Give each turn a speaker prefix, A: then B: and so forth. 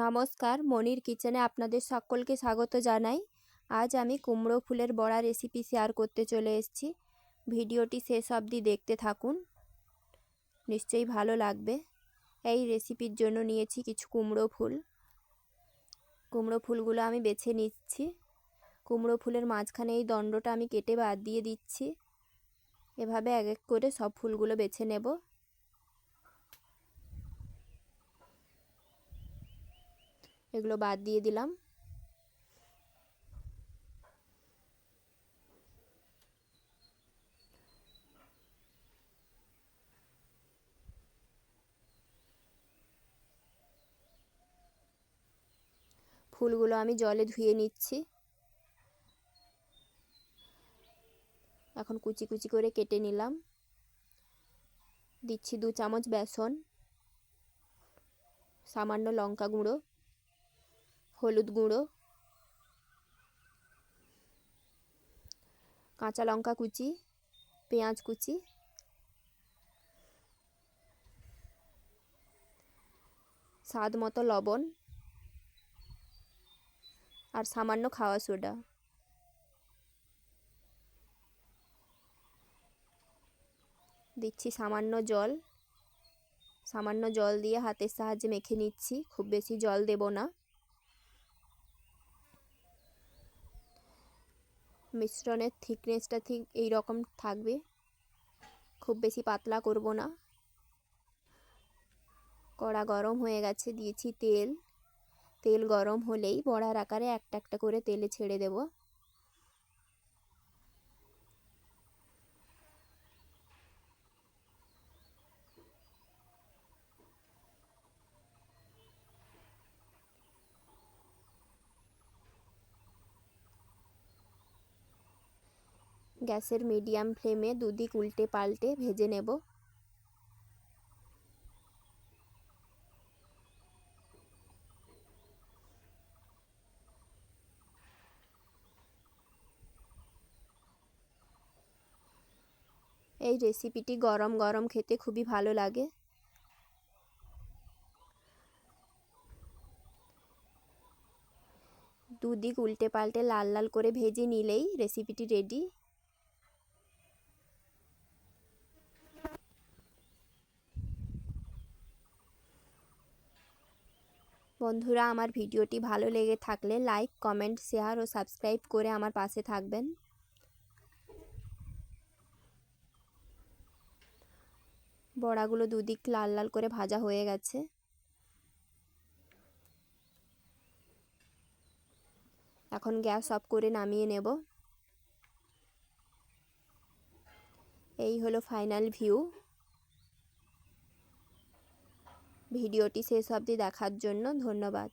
A: নমস্কার, মনির কিচেনে আপনাদের সকলকে স্বাগত জানাই। আজ আমি কুমড়ো ফুলের বড়া রেসিপি শেয়ার করতে চলে এসেছি। ভিডিওটি শেষ অবধি দেখতে থাকুন, নিশ্চয়ই ভালো লাগবে। এই রেসিপির জন্য নিয়েছি কিছু কুমড়ো ফুল। কুমড়ো ফুলগুলো আমি বেছে নিচ্ছি। কুমড়ো ফুলের মাঝখানে এই দণ্ডটা আমি কেটে বাদ দিয়ে দিচ্ছি। এভাবে এক এক করে সব ফুলগুলো বেছে নেব। এগুলো বাদ দিয়ে দিলাম। ফুলগুলো আমি জলে ধুয়ে নিচ্ছি। এখন কুচি কুচি করে কেটে নিলাম। দিচ্ছি 2 চামচ বেসন, সামান্য লঙ্কা গুঁড়ো, হলুদ গুঁড়ো, কাঁচা লঙ্কা কুচি, পেঁয়াজ কুচি, স্বাদ মতো লবণ আর সামান্য খাওয়া সোডা। দিচ্ছি সামান্য জল। সামান্য জল দিয়ে হাতের সাহায্যে মেখে নিচ্ছি, খুব বেশি জল দেব না। মিশ্রণের থিকনেসটা ঠিক এই রকম থাকবে, খুব বেশি পাতলা করব না। কড়া গরম হয়ে গেছে, দিয়েছি তেল। তেল গরম হলেই বড়ার আকারে একটা একটা করে তেলে ছেড়ে দেব। গ্যাসের মিডিয়াম ফ্লেমে দুদিক উল্টে পাল্টে ভেজে নেব। এই রেসিপিটি গরম গরম খেতে খুবই ভালো লাগে। দুদিক উল্টে পাল্টে লাল লাল করে ভেজে নিলেই রেসিপিটি রেডি। বন্ধুরা, আমার ভিডিওটি ভালো লেগে থাকলে লাইক, কমেন্ট, শেয়ার ও সাবস্ক্রাইব করে আমার পাশে থাকবেন। বড়াগুলো দুদিক লাল লাল করে ভাজা হয়ে গেছে। এখন গ্যাস অফ করে নামিয়ে নেব। এই হলো ফাইনাল ভিউ। ভিডিওটি শেষ অবধি দেখার জন্য ধন্যবাদ।